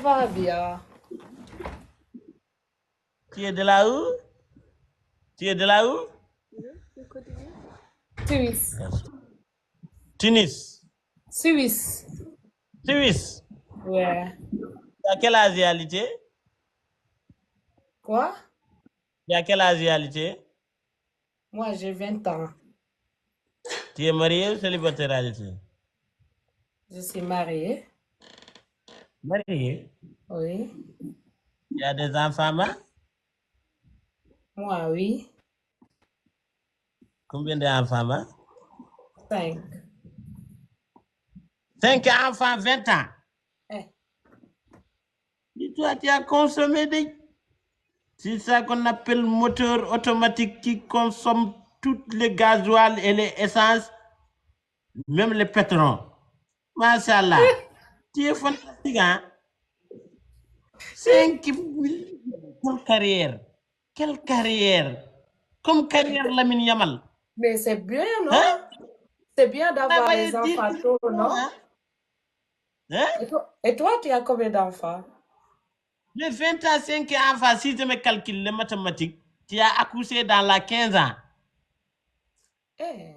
va bien. Tu es de là où? Tu es de là où? Suisse. Tunis. Suisse. Suisse. Ouais. Tu as quelle nationalité? Quoi? Tu as quelle nationalité? Moi, j'ai 20 ans. Tu es marié ou célibataire, Alice? Je suis mariée. Marié. Oui. Tu as des enfants, hein? Moi, oui. Combien d'enfants, hein? 5. 5 enfants, 20 ans. Eh. Et toi, tu as consommé des... C'est ça qu'on appelle moteur automatique qui consomme toutes les gasoils et les essences, même les pétrons. Machallah. Tu es fantastique, hein? 5 quelle carrière. Quelle carrière. Comme carrière Lamine Yamal. Mais c'est bien, non? Hein? C'est bien d'avoir Travailler les enfants tôt, non? Hein? Et toi, tu as combien d'enfants? Les 25 enfants, si je me calcule les mathématiques, tu as accouché dans la 15 ans. Eh.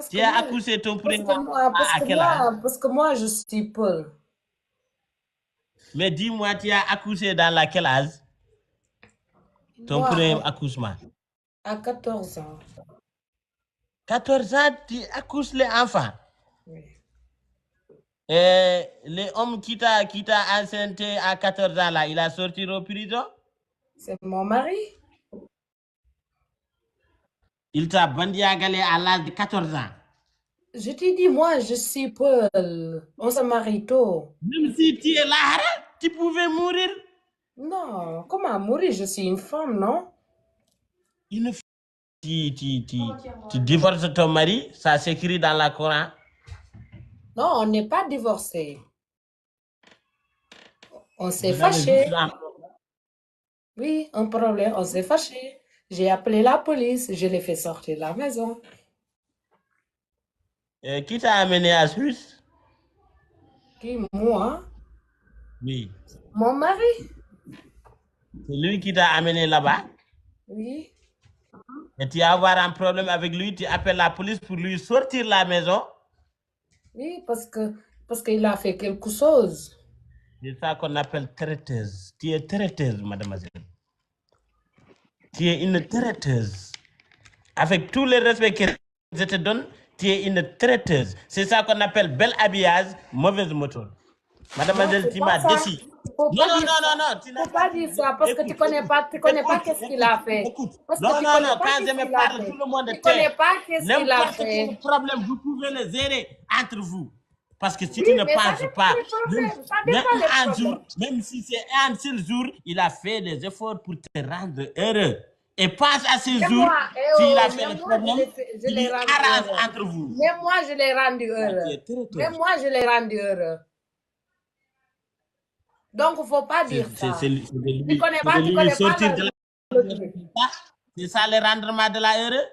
Tu as accouché ton premier enfant à quel âge? Parce que moi, je suis Paul. Mais dis-moi, tu as accouché dans la quel âge? Ton premier accouchement? À 14 ans. 14 ans, tu accouches les enfants. Oui. Et les hommes qui t'a enceinte à 14 ans, là, il a sorti au prison? C'est mon mari. Il t'a bandiagalé à l'âge de 14 ans. Je t'ai dit, moi, je suis Paul. On se marie tôt. Même si tu es là, tu pouvais mourir. Non, comment mourir? Je suis une femme, non? Une femme. Tu divorces ton mari, ça s'écrit dans la Coran. Non, on n'est pas divorcés. On s'est fâché. Oui, un problème, on s'est fâché. J'ai appelé la police, je l'ai fait sortir de la maison. Qui t'a amené à Suisse? Qui, moi? Oui. Mon mari? C'est lui qui t'a amené là-bas? Oui. Et tu vas avoir un problème avec lui, tu appelles la police pour lui sortir de la maison? Oui, parce qu'il a fait quelque chose. C'est ça qu'on appelle traiteuse. Tu es traiteuse, mademoiselle. Tu es une traiteuse. Avec tout le respect que je te donne, tu es une traiteuse. C'est ça qu'on appelle bel habillage, mauvaise moto. Mademoiselle, tu m'as déçu. Non, tu ne peux pas dire ça parce que tu connais pas qu'est-ce qu'il a fait. Écoute. Non, quand je me parle, tout le monde tu connais pas qu'est-ce qu'il a fait. N'importe quel problème, vous pouvez le gérer entre vous. Parce que si tu ne penses pas, même si c'est un seul jour, il a fait des efforts pour te rendre heureux. Et pense à ce jour, s'il a fait le problème, il arrange entre vous. Même moi, je l'ai rendu heureux. Même moi, je l'ai rendu heureux. Donc, il ne faut pas dire ça. Tu connais pas c'est ça le rendement de la heureux?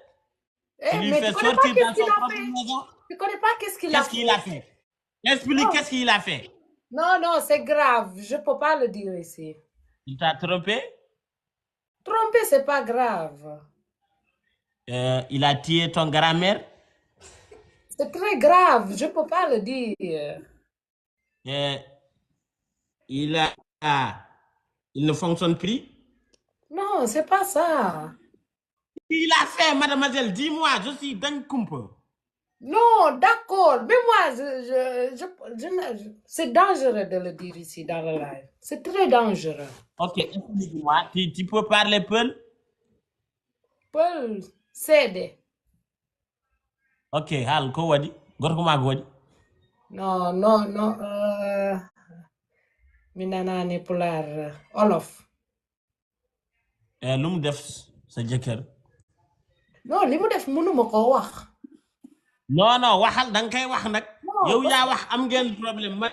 Tu lui fais sortir dans son propre maison? Tu connais pas qu'est-ce qu'il a fait? Explique qu'est-ce qu'il a fait. Non, c'est grave. Je ne peux pas le dire ici. Il t'a trompé? Tromper, c'est pas grave. Il a tué ton grand-mère? C'est très grave. Je ne peux pas le dire. Il ne fonctionne plus? Non, c'est pas ça. Il a fait, mademoiselle, dis-moi, je suis d'un kumpo. Non, d'accord. Mais moi, c'est dangereux de le dire ici dans le live. C'est très dangereux. Ok, explique-moi. Tu peux parler Peul? Peul, cédé. Ok, hal, ko wadi? Gorko ma wadi? Non. Minanani pular Olof. Lu mu def sa jëkkër? Non, li mu def mënuma ko wax. Non, waxal dang koy wax nag. Yow yaa wax am ngeen problème. Man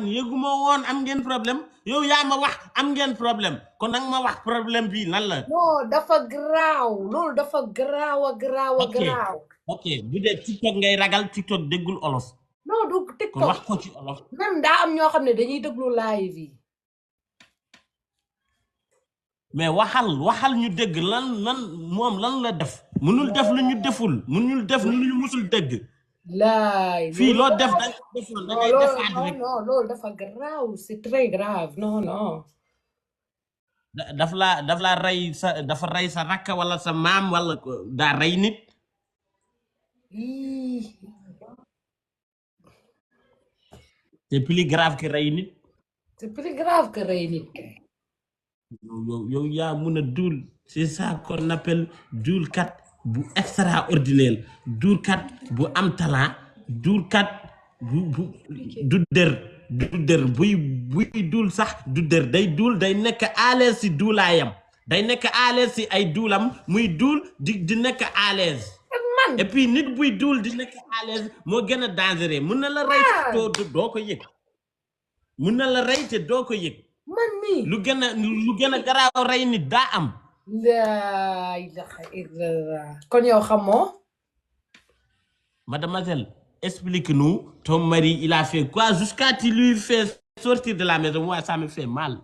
yëguma woon am ngeen problème. Yow yaa ma wax am ngeen problème. Kon nag ma wax problème bi nan la? Non, dafa graaw. Loolu dafa graaw. Ok, bu dee TikTok ngay ragal, TikTok déggul olof. Non, du kon TikTok wax ko ci olof. même daa am ñoo xam ne dañuy déglu live yi. mais waxal ñu dégg lan moom lan la def. mënul def lu ñu deful mënul def lu ñu musul dégg. laay fii loo def da ngay defaat rek. non loolu dafa grave c'est très grave non. dafa rey sa rakk wala sa maam wala daa rey nit. c'est plus grave que rey nit. c'est plus grave que rey nit. yow yaa mun a duul c'est ça qu'on appelle duulkat bu extraordinaire duulkat bu am talent duulkat bu du der buy duul sax du der day duul day nekk à l'aise si duulaayam day nekk à l'aise si ay duulam muy duul di nekk à l'aise et puis nit buy duul di nekk à l'aise moo gën a dangereux mun na la rey te doo ko yëg mun na la rey te doo ko yëg man mii lu gën a garaaw rey nit daa am. laa ilaha illallah kon yow xamoo. Mademoiselle, explique-nous, ton mari il a fait quoi jusqu'à tu lui fais sortir de la maison. Moi ça me fait mal.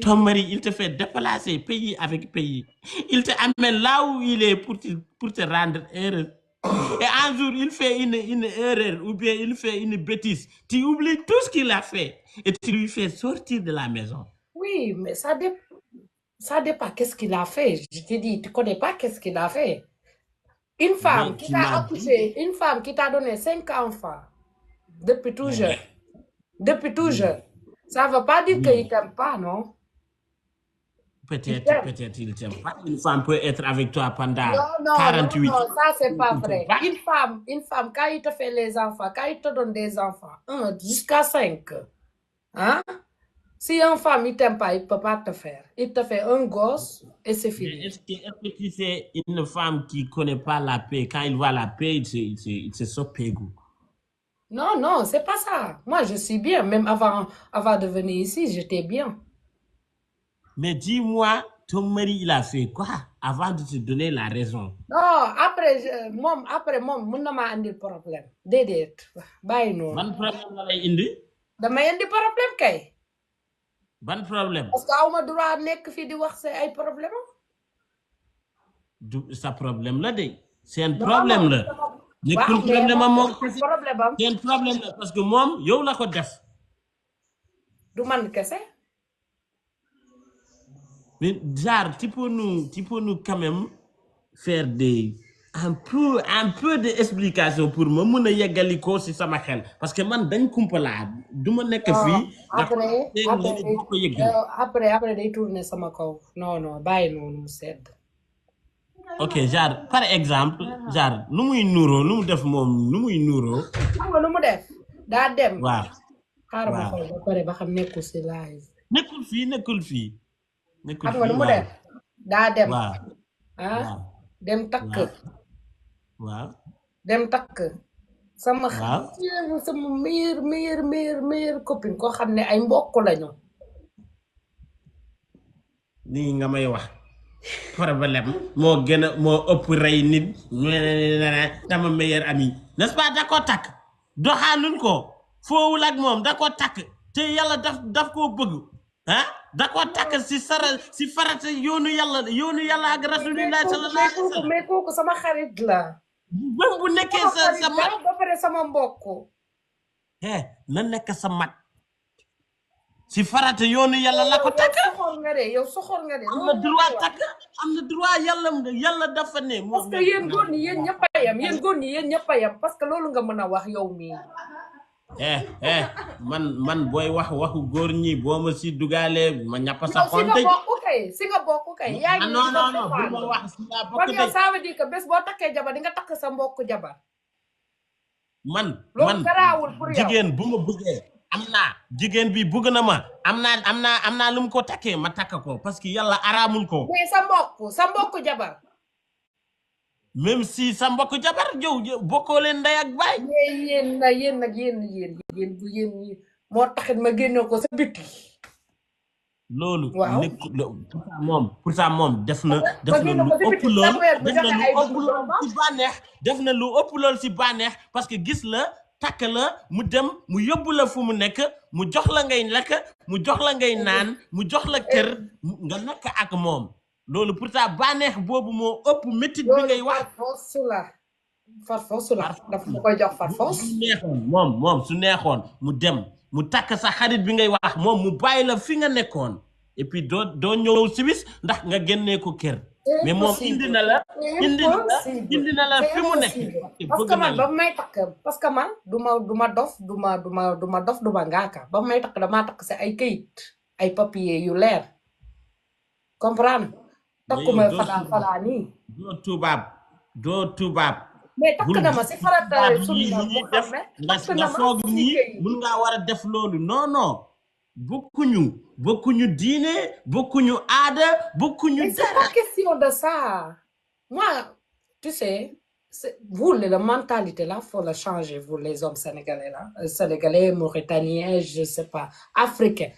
Ton mari il te fait déplacer pays avec pays. Il te amène là où il est pour te rendre heureux. Et un jour il fait une erreur ou bien il fait une bêtise. Tu oublies tout ce qu'il a fait et tu lui fais sortir de la maison. Oui, mais ça dépend qu'est-ce qu'il a fait. Je te dis, tu connais pas qu'est-ce qu'il a fait. Une femme qui t'a accouché, une femme qui t'a donné 5 enfants depuis tout jeune. Depuis tout jeune. Ça ne veut pas dire qu'il ne t'aime pas, non? Peut-être il t'aime pas. Une femme peut être avec toi pendant 48 ans. Non, ça c'est pas vrai. Une femme, quand il te fait les enfants, quand il te donne des enfants, 1 jusqu'à 5, hein? Si une femme il t'aime pas, il peut pas te faire. Il te fait un gosse et c'est fini. Est-ce que tu sais une femme qui connaît pas la paix, quand il voit la paix, il se sopégo. Non, c'est pas ça. Moi, je suis bien. Même avant de venir ici, j'étais bien. Mais dis-moi, ton mari, il a fait quoi avant de te donner la raison? Non, après, mon n'a andi problème. Dédé, bàyyi noonu. Ban problème la lay indi? Damay andi problème kay. Ban problème? Parce que awma droit nekk fii di wax sa ay problème. Du sa problème la de. C'est un problème la. Nekkul problème am moom kese. C'est un problème la parce que moom yow la ko def. Du man kese. Mais genre, tu peux nous quand même faire un peu d'explication pour me mun a yeggali ko si sama xel parce que man dañ kumpalaa du ma nekk fii. après day tourner sama kaw. Non, bàyyi noonu mu sedd. Ok, genre par exemple, genre nu muy def moom nu muy nuuroo. Xam nga lu mu def daa dem. waaw xaaral ma xool ba pare ba xam nekkul si live. nekkul fii. xam nga lu mu def daa dem. waaw dem takk. waaw dem takk. sama meilleure copine koo xam ne ay mbokk lañu. nii nga may wax problème moo ëpp rey nit sama meilleur ami n'est-ce pas da ko takk doxaanuñ ko foowul ak moom da ko takk te yàlla daf koo bëgg da ko takk si farata yoonu yàlla ak rasulillah sallallahu alayhi wa sallam. mais kooku sama xarit la. même bu nekkee sa mag ba pare sama mbokk. na nekk sa mag si farata yoonu yàlla la ko takk. yow soxor nga de. am na droit takk am na droit yàlla dafa ne. parce que yéen góor ñi yéen ñëpp a yam parce que loolu nga mën a wax yow mii. man booy waxu góor ñi boo ma si dugalee ma ñàpp sa xol. si nga bokk kay. yaa ngi non bu ma wax si laa bokk yow ça veut dire que bés boo takkee jabar di nga takk sa mbokk jabar. man garaawul pour yow jigéen bu ma bëggee jigéen bi bëgg na ma am naa lu mu ko takkee ma takk ko parce que yàlla araamul ko. mais sa mbokk jabar. même si sa mbokk jabar yow bokkoo leen ndey ak baay. yéen moo taxit ma génne ko sa biti. loolu. waaw pour ça moom def na lu ëpp lool si bànneex def na lu ëpp lool si bànneex parce que gis la takk la mu dem mu yóbbu la fu mu nekk mu jox la ngay lekk mu jox la ngay naan mu jox la kër nga nekk ak moom loolu pourtant bànneex boobu moo ëpp métit bi ngay wax far force la dafa ma koy jox far force su neexoon moom su neexoon mu dem mu takk sa xarit bi ngay wax moom mu bàyyi la fi nga nekkoon et puis doo ñëw Suisse ndax nga génnee ko kër mais moom indi na la fi mu nekk parce que man ba may takk parce que man duma dof duma ngaaka ba may takk damaa takk si ay këyit ay papier yu leer comprendre takkuma falaa nii doo tubaab mais takk na ma si farata sunna mu xam ne takk na nga foog nii mun ngaa war a def loolu non bokkuñu diine bokkuñu aada bokkuñu dara. C'est pas question de ça. Moi, tu sais, vous, la mentalité là, faut la changer, vous les hommes sénégalais là, sénégalais, mauritaniens, je sais pas, africains.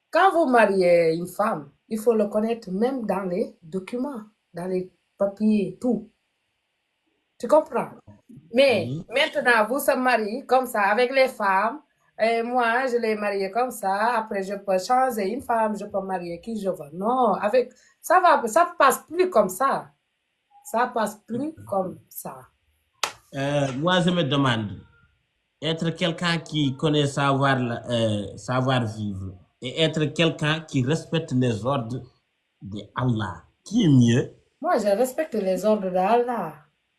Quand vous mariez une femme, il faut le connaître même dans les documents, dans les papiers, tout. Tu comprends? Mais maintenant, vous se mariez comme ça avec les femmes. Et moi, je l'ai marié comme ça. Après, je peux changer une femme, je peux marier qui je veux. Non, ça passe plus comme ça. Ça passe plus comme ça. Moi, je me demande, être quelqu'un qui connaît savoir vivre et être quelqu'un qui respecte les ordres d'Allah, qui est mieux? Moi, je respecte les ordres d'Allah.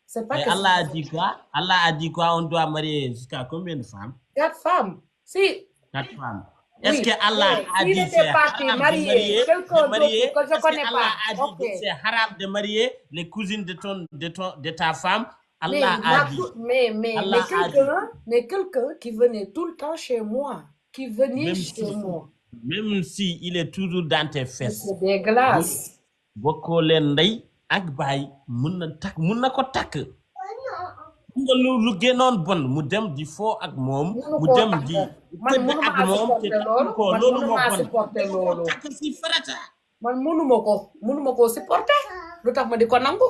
C'est pas que Allah a dit quoi? Allah a dit quoi? On doit marier jusqu'à combien de femmes? 4 femmes. Si. 4 femmes. Est-ce que Allah a dit c'est haram de marier quelqu'un d'autre que je connais pas? Allah a dit c'est haram de marier les cousines de ta femme. Allah a dit. Mais quelqu'un qui venait tout le temps chez moi, qui venait chez moi. Même si il est toujours dans tes fesses. C'est dégueulasse. Boko len ndey ak baay mun na ko takk. nga lu gënoon bon mu dem di foo ak moom mu dem di tëdd ak moom te ko loolu moo bon takk si farata man mënuma ko supporter lu tax ma di ko nangu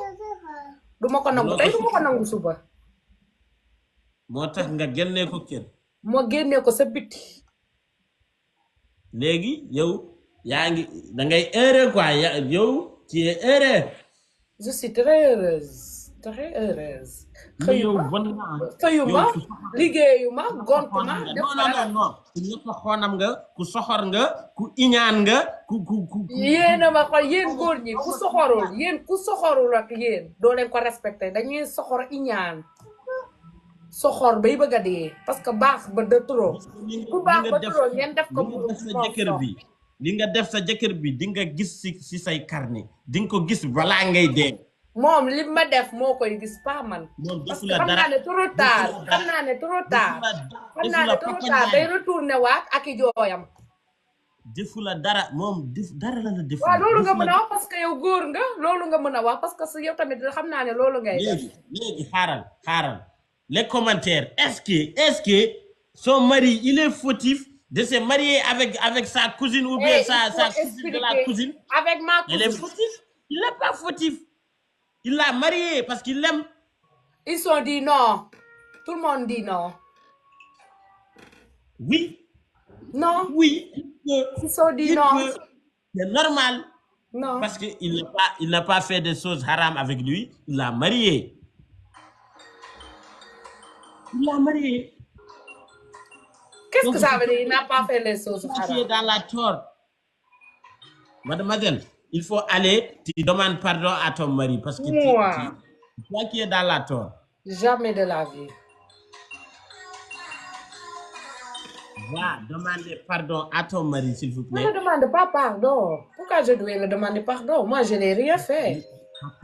duma ko nangu tey duma ko nangu suba moo tax nga génnee ko kër moo génnee ko sa biti léegi yow yaa ngi da ngay heureux quoi yow tu es heureux. Je suis très heureuse. xëyuma liggéeyuma gontuma non ku ñëpp xoonam nga ku soxor nga ku iñaan nga ku yéena ma ko yéen góor ñi ku soxorul ak yéen doo leen ko respecté dañuy soxor iñaan soxor bay bëgg a dee parce que baax ba de trop ku baax ba trop ngeen def ko li nga def sa jëkkër bi di nga gis si say carnet di nga ko gis balaa ngay dee moom li ma def moo koy gis pas man parce que xam naa ne trop tard day retourné waat ak i jooyam defu la dara moom dara la def waaw loolu nga mën a wax parce que yow góor nga loolu nga mën a wax parce que yow tamit xam naa ne loolu ngay def léegi xaaral les commentaires est-ce que son mari il est fautif de se marier avec sa cousine ou bien sa cousine de la cousine avec ma cousine il est fautif il n'est pas fautif. Il l'a marié parce qu'il l'aime. Ils sont dit non. Tout le monde dit non. Oui. Non. Oui. Ils sont dit non. C'est normal. Non. Parce qu'il n'a pas fait des choses haram avec lui. Il l'a marié. Qu'est-ce que ça veut dire? Il n'a pas fait les choses haram. Tu es dans la tort. Mademoiselle. Il faut aller, tu demandes pardon à ton mari parce que toi qui es dans la tort. Jamais de la vie. Va demander pardon à ton mari, s'il vous plaît. Je ne demande pas pardon. Pourquoi je dois le demander pardon? Moi, je n'ai rien fait.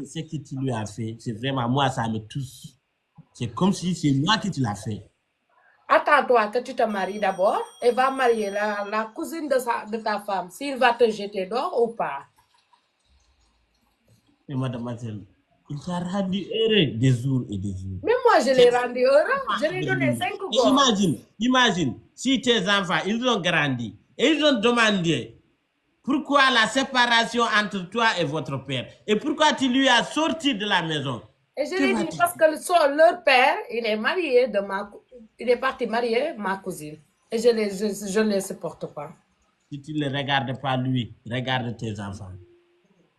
Ce que tu lui as fait, c'est vraiment moi, ça me touche. C'est comme si c'est moi qui te l'ai fait. Attends-toi que tu te maries d'abord et va marier la cousine de ta femme. S'il va te jeter dehors ou pas. Mais mademoiselle, il t'a rendu heureux des jours et des jours. Même moi, je l'ai rendu heureux. Je lui ai donné 5 gosses. Imagine, si tes enfants, ils ont grandi et ils ont demandé pourquoi la séparation entre toi et votre père et pourquoi tu lui as sorti de la maison. Et je lui ai dit parce que leur père, il est marié de il est parti marier ma cousine. Et je ne les supporte pas. Si tu ne le regardes pas lui, regarde tes enfants.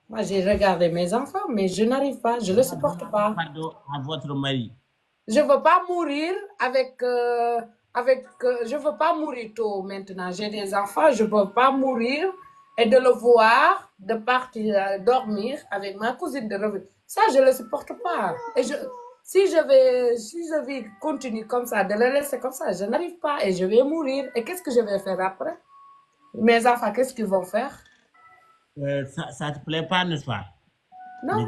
Moi, j'ai regardé mes enfants, mais je n'arrive pas, je ne le supporte pas. Pardon à votre mari. Je ne veux pas mourir je veux pas mourir tôt maintenant. J'ai des enfants, je ne veux pas mourir et de le voir, de partir dormir avec ma cousine de revenir. Ça, je ne le supporte pas. Et si je vais continuer comme ça, de le laisser comme ça, je n'arrive pas et je vais mourir. Et qu'est-ce que je vais faire après? Mes enfants, qu'est-ce qu'ils vont faire? Ça ne te plaît pas, n'est-ce pas? Non. Mais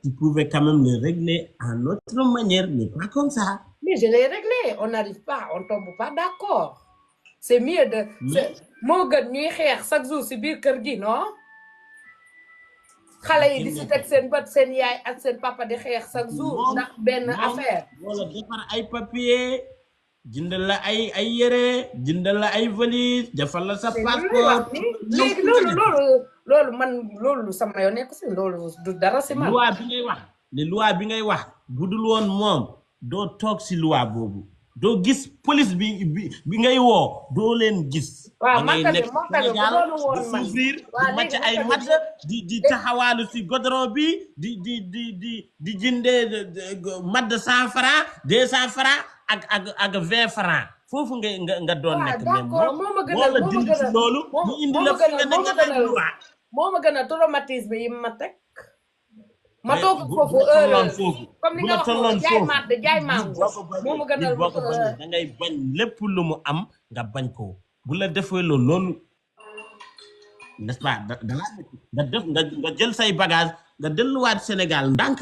tu pouvais quand même le régler en autre manière, mais pas comme ça. Mais je l'ai réglé. On n'arrive pas, on ne tombe pas d'accord. C'est mieux de. Moo gën ñuy xeex chaque jour si biir kër gi non. Xale yi di si teg seen bët seen yaay ak seen papa di xeex chaque jour ndax benn affaire. Wala defar ay papier, jëndal la ay yére, jëndal la ay valise, defal la sa passeport. léegi loolu man loolu sama yoon nekk si loolu du dara si man. loi bi ngay wax budul woon moom doo toog si loi boobu doo gis police bi ngay woo doo leen gis. waaw man tamit moom tamit bu doon woon man souffrir di macc ay matt di taxawaalu si godron bi di jëndee madd 100 francs 200 francs ak 20 francs foofu nga doon nekk. d'accord moo ma gënal la dindi si loolu ñu indi la fi nga nekk ay loi. moo ma gënal traumatisme yi ma teg. ma toog foofu comme ni nga wax jaay mango moo ma gënal da ngay bañ lépp lu mu am nga bañ ko bu la defee loolu n'est-ce pas nga jël say bagage nga delluwaat Sénégal ndànk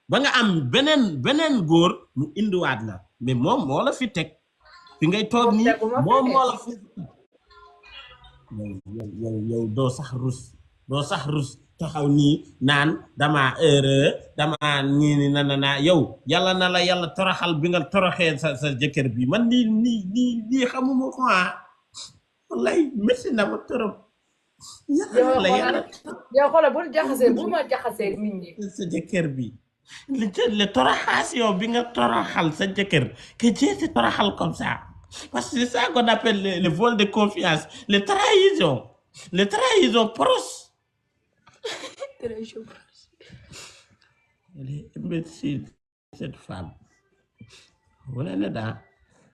ba nga am beneen góor mu indiwaat la mais moom moo la fi teg fi ngay toog nii moom moo la fi yow doo sax rus taxaw nii naan dama heureux dama nii na yow yàlla na la yàlla toroxal bi nga toroxee sa jëkkër bi man nii xamuma ko wallaay merci na ma torop yow xoolal bu ma jaxasee nit ñi sa jëkkër bi le toroxation bi nga toroxal sa jëkkër que jeeti toroxal comme ça parce que c'est ça qu'on appelle le vol de confiance les trahisons proches. Elle est imbécile, cette femme. Voilà,